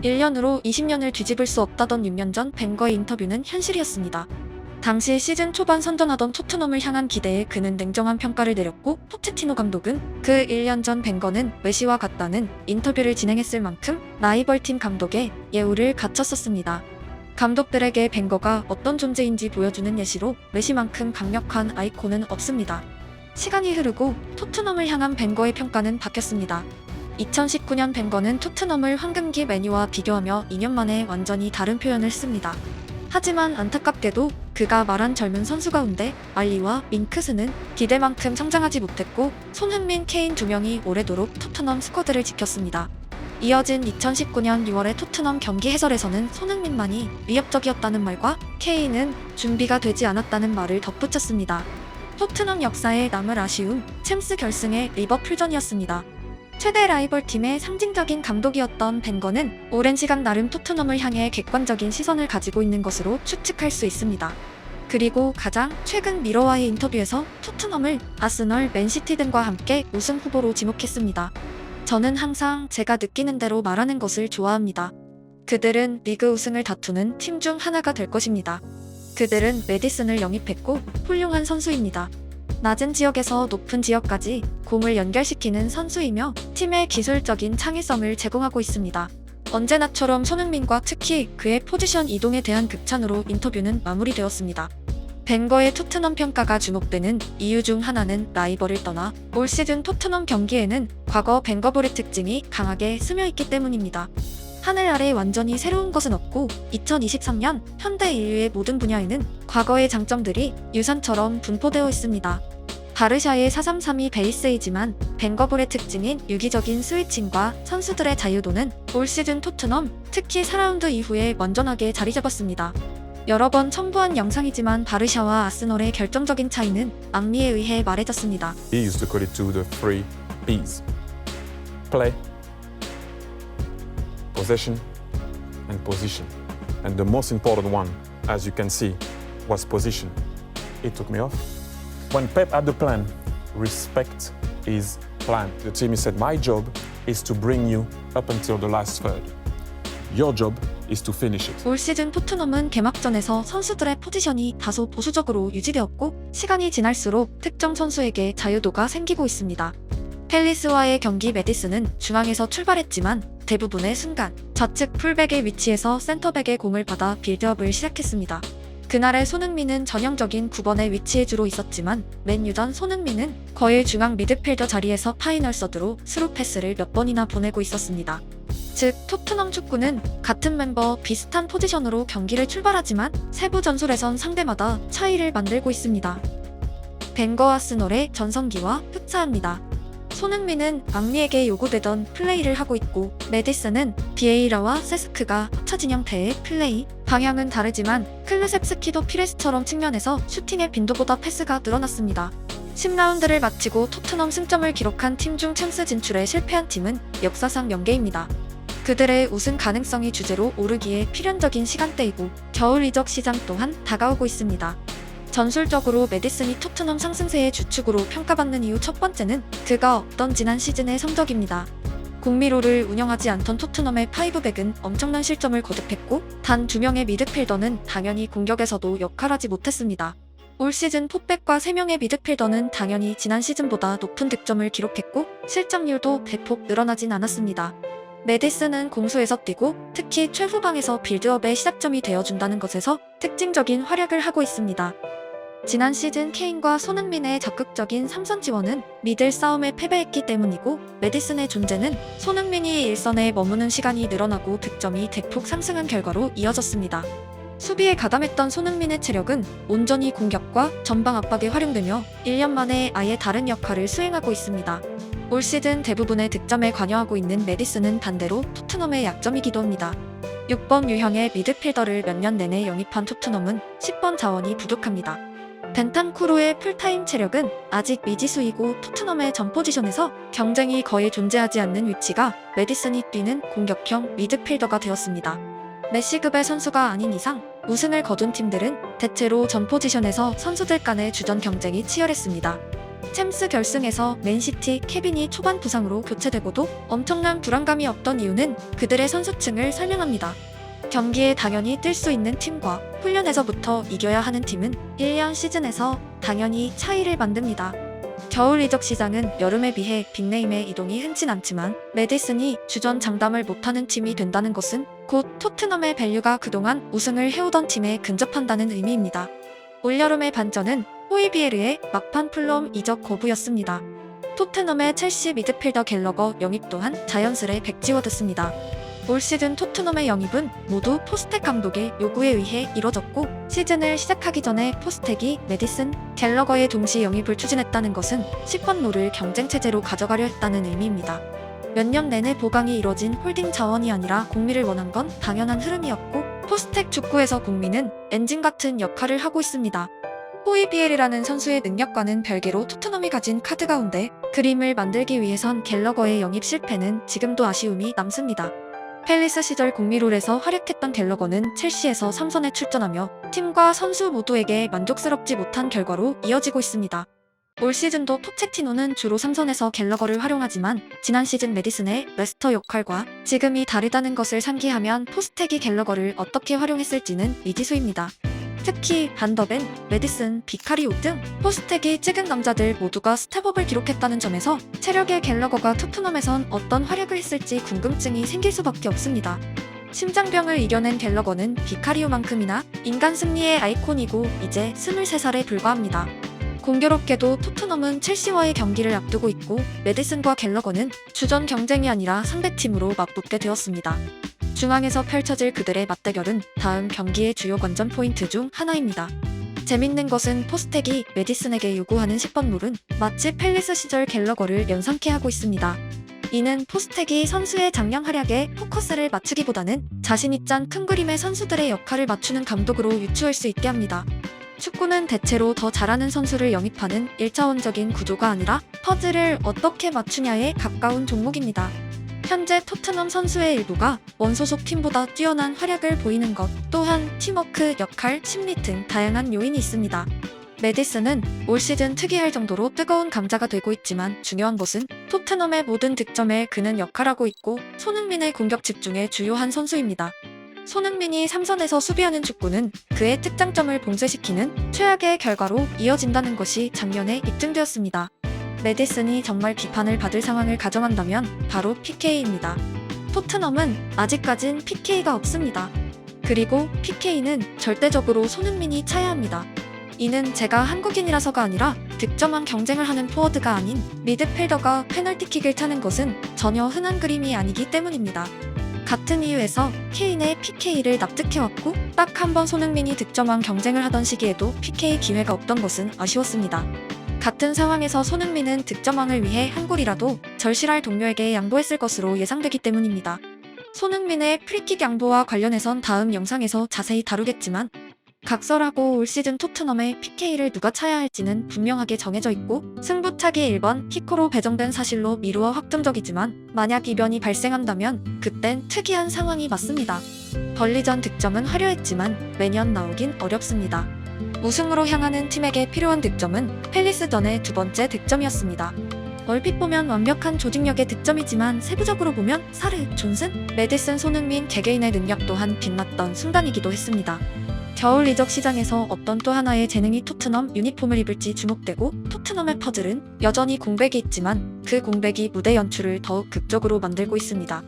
1년으로 20년을 뒤집을 수 없다던 6년 전 벵거의 인터뷰는 현실이었습니다. 당시 시즌 초반 선전하던 토트넘을 향한 기대에 그는 냉정한 평가를 내렸고, 포체티노 감독은 그 1년 전 벵거는 메시와 같다는 인터뷰를 진행했을 만큼 라이벌팀 감독의 예우를 갖췄었습니다. 감독들에게 벵거가 어떤 존재인지 보여주는 예시로 메시만큼 강력한 아이콘은 없습니다. 시간이 흐르고 토트넘을 향한 벵거의 평가는 바뀌었습니다. 2019년 벵거는 토트넘을 황금기 메뉴와 비교하며 2년 만에 완전히 다른 표현을 씁니다. 하지만 안타깝게도 그가 말한 젊은 선수 가운데 알리와 밍크스는 기대만큼 성장하지 못했고, 손흥민, 케인 두 명이 오래도록 토트넘 스쿼드를 지켰습니다. 이어진 2019년 6월의 토트넘 경기 해설에서는 손흥민만이 위협적이었다는 말과 케인은 준비가 되지 않았다는 말을 덧붙였습니다. 토트넘 역사에 남을 아쉬움, 챔스 결승의 리버풀전이었습니다. 최대 라이벌팀의 상징적인 감독이었던 벵거는 오랜 시간 나름 토트넘을 향해 객관적인 시선을 가지고 있는 것으로 추측할 수 있습니다. 그리고 가장 최근 미러와의 인터뷰에서 토트넘을 아스널, 맨시티 등과 함께 우승 후보로 지목했습니다. 저는 항상 제가 느끼는 대로 말하는 것을 좋아합니다. 그들은 리그 우승을 다투는 팀 중 하나가 될 것입니다. 그들은 메디슨을 영입했고 훌륭한 선수입니다. 낮은 지역에서 높은 지역까지 공을 연결시키는 선수이며 팀의 기술적인 창의성을 제공하고 있습니다. 언제나처럼 손흥민과 특히 그의 포지션 이동에 대한 극찬으로 인터뷰는 마무리되었습니다. 벵거의 토트넘 평가가 주목되는 이유 중 하나는 라이벌을 떠나 올 시즌 토트넘 경기에는 과거 벵거볼의 특징이 강하게 스며있기 때문입니다. 하늘 아래 완전히 새로운 것은 없고 2023년 현대 인류의 모든 분야에는 과거의 장점들이 유산처럼 분포되어 있습니다. 바르샤의 4-3-3이 베이스이지만 벵거볼의 특징인 유기적인 스위칭과 선수들의 자유도는 올 시즌 토트넘, 특히 4라운드 이후에 완전하게 자리 잡았습니다. 여러 번 첨부한 영상이지만 바르샤와 아스널의 결정적인 차이는 앙리에 의해 말해졌습니다. He used to call it to the 3 P's. Play, possession, and position. And the most important one, as you can see, was position. It took me off. When Pep had the plan, respect his plan. The team said, my job is to bring you up until the last third. Your job is to finish it. 올 시즌 토트넘은 개막전에서 선수들의 포지션이 다소 보수적으로 유지되었고, 시간이 지날수록 특정 선수에게 자유도가 생기고 있습니다. 팰리스와의 경기 메디슨은 중앙에서 출발했지만 대부분의 순간 좌측 풀백의 위치에서 센터백의 공을 받아 빌드업을 시작했습니다. 그날의 손흥민은 전형적인 9번의 위치에 주로 있었지만 맨유전 손흥민은 거의 중앙 미드필더 자리에서 파이널 서드로 스루 패스를 몇 번이나 보내고 있었습니다. 즉, 토트넘 축구는 같은 멤버 비슷한 포지션으로 경기를 출발하지만 세부 전술에선 상대마다 차이를 만들고 있습니다. 벵거 아스널의 전성기와 흡사합니다. 손흥민은 앙리에게 요구되던 플레이를 하고 있고, 메디슨은 비에이라와 세스크가 합쳐진 형태의 플레이, 방향은 다르지만 클루셉스키도 피레스처럼 측면에서 슈팅의 빈도보다 패스가 늘어났습니다. 10라운드를 마치고 토트넘 승점을 기록한 팀 중 챔스 진출에 실패한 팀은 역사상 명개입니다. 그들의 우승 가능성이 주제로 오르기에 필연적인 시간대이고 겨울 이적 시장 또한 다가오고 있습니다. 전술적으로 메디슨이 토트넘 상승세의 주축으로 평가받는 이유 첫 번째는 그가 없던 지난 시즌의 성적입니다. 공미로를 운영하지 않던 토트넘의 파이브백은 엄청난 실점을 거듭했고, 단 2명의 미드필더는 당연히 공격에서도 역할하지 못했습니다. 올 시즌 포백과 3명의 미드필더는 당연히 지난 시즌보다 높은 득점을 기록했고, 실점률도 대폭 늘어나진 않았습니다. 메디슨은 공수에서 뛰고 특히 최후방에서 빌드업의 시작점이 되어준다는 것에서 특징적인 활약을 하고 있습니다. 지난 시즌 케인과 손흥민의 적극적인 3선 지원은 미들 싸움에 패배했기 때문이고, 메디슨의 존재는 손흥민이 일선에 머무는 시간이 늘어나고 득점이 대폭 상승한 결과로 이어졌습니다. 수비에 가담했던 손흥민의 체력은 온전히 공격과 전방 압박에 활용되며 1년 만에 아예 다른 역할을 수행하고 있습니다. 올 시즌 대부분의 득점에 관여하고 있는 메디슨은 반대로 토트넘의 약점이기도 합니다. 6번 유형의 미드필더를 몇 년 내내 영입한 토트넘은 10번 자원이 부족합니다. 벤탄쿠르의 풀타임 체력은 아직 미지수이고, 토트넘의 전 포지션에서 경쟁이 거의 존재하지 않는 위치가 메디슨이 뛰는 공격형 미드필더가 되었습니다. 메시급의 선수가 아닌 이상 우승을 거둔 팀들은 대체로 전 포지션에서 선수들 간의 주전 경쟁이 치열했습니다. 챔스 결승에서 맨시티 케빈이 초반 부상으로 교체되고도 엄청난 불안감이 없던 이유는 그들의 선수층을 설명합니다. 경기에 당연히 뛸 수 있는 팀과 훈련에서부터 이겨야 하는 팀은 1년 시즌에서 당연히 차이를 만듭니다. 겨울 이적 시장은 여름에 비해 빅네임의 이동이 흔치 않지만 메디슨이 주전 장담을 못하는 팀이 된다는 것은 곧 토트넘의 밸류가 그동안 우승을 해오던 팀에 근접한다는 의미입니다. 올여름의 반전은 호이비에르의 막판 플럼 이적 거부였습니다. 토트넘의 첼시 미드필더 갤러거 영입 또한 자연스레 백지워졌습니다. 올 시즌 토트넘의 영입은 모두 포스텍 감독의 요구에 의해 이뤄졌고 시즌을 시작하기 전에 포스텍이 메디슨, 갤러거의 동시 영입을 추진했다는 것은 10번 롤을 경쟁체제로 가져가려 했다는 의미입니다. 몇 년 내내 보강이 이뤄진 홀딩 자원이 아니라 공미를 원한 건 당연한 흐름이었고 포스텍 축구에서 공미는 엔진 같은 역할을 하고 있습니다. 호이비엘이라는 선수의 능력과는 별개로 토트넘이 가진 카드 가운데 그림을 만들기 위해선 갤러거의 영입 실패는 지금도 아쉬움이 남습니다. 팰리스 시절 공미롤에서 활약했던 갤러거는 첼시에서 3선에 출전하며 팀과 선수 모두에게 만족스럽지 못한 결과로 이어지고 있습니다. 올 시즌도 포체티노는 주로 3선에서 갤러거를 활용하지만 지난 시즌 메디슨의 레스터 역할과 지금이 다르다는 것을 상기하면 포스텍이 갤러거를 어떻게 활용했을지는 미지수입니다. 특히 반더벤, 메디슨, 비카리오 등 포스텍이 찍은 남자들 모두가 스텝업을 기록했다는 점에서 체력의 갤러거가 토트넘에선 어떤 활약을 했을지 궁금증이 생길 수밖에 없습니다. 심장병을 이겨낸 갤러거는 비카리오만큼이나 인간 승리의 아이콘이고 이제 23살에 불과합니다. 공교롭게도 토트넘은 첼시와의 경기를 앞두고 있고 메디슨과 갤러거는 주전 경쟁이 아니라 상대팀으로 맞붙게 되었습니다. 중앙에서 펼쳐질 그들의 맞대결은 다음 경기의 주요 관전 포인트 중 하나입니다. 재밌는 것은 포스텍이 메디슨에게 요구하는 10번 룰은 마치 팰리스 시절 갤러거를 연상케 하고 있습니다. 이는 포스텍이 선수의 작년 활약에 포커스를 맞추기보다는 자신이 짠 큰 그림의 선수들의 역할을 맞추는 감독으로 유추할 수 있게 합니다. 축구는 대체로 더 잘하는 선수를 영입하는 1차원적인 구조가 아니라 퍼즐을 어떻게 맞추냐에 가까운 종목입니다. 현재 토트넘 선수의 일부가 원소속 팀보다 뛰어난 활약을 보이는 것 또한 팀워크, 역할, 심리 등 다양한 요인이 있습니다. 메디슨은 올 시즌 특이할 정도로 뜨거운 감자가 되고 있지만 중요한 것은 토트넘의 모든 득점에 그는 역할하고 있고 손흥민의 공격 집중에 주요한 선수입니다. 손흥민이 3선에서 수비하는 축구는 그의 특장점을 봉쇄시키는 최악의 결과로 이어진다는 것이 작년에 입증되었습니다. 메디슨이 정말 비판을 받을 상황을 가정한다면 바로 PK입니다. 토트넘은 아직까진 PK가 없습니다. 그리고 PK는 절대적으로 손흥민이 차야 합니다. 이는 제가 한국인이라서가 아니라 득점왕 경쟁을 하는 포워드가 아닌 미드필더가 페널티킥을 차는 것은 전혀 흔한 그림이 아니기 때문입니다. 같은 이유에서 케인의 PK를 납득해왔고 딱 한 번 손흥민이 득점왕 경쟁을 하던 시기에도 PK 기회가 없던 것은 아쉬웠습니다. 같은 상황에서 손흥민은 득점왕을 위해 한 골이라도 절실할 동료에게 양보했을 것으로 예상되기 때문입니다. 손흥민의 프리킥 양보와 관련해선 다음 영상에서 자세히 다루겠지만 각설하고 올 시즌 토트넘의 PK를 누가 차야 할지는 분명하게 정해져 있고 승부차기 1번 키커로 배정된 사실로 미루어 확정적이지만 만약 이변이 발생한다면 그땐 특이한 상황이 맞습니다. 벌리전 득점은 화려했지만 매년 나오긴 어렵습니다. 우승으로 향하는 팀에게 필요한 득점은 팰리스전의 두 번째 득점이었습니다. 얼핏 보면 완벽한 조직력의 득점이지만 세부적으로 보면 사르, 존슨, 메디슨, 손흥민 개개인의 능력 또한 빛났던 순간이기도 했습니다. 겨울 이적 시장에서 어떤 또 하나의 재능이 토트넘 유니폼을 입을지 주목되고 토트넘의 퍼즐은 여전히 공백이 있지만 그 공백이 무대 연출을 더욱 극적으로 만들고 있습니다.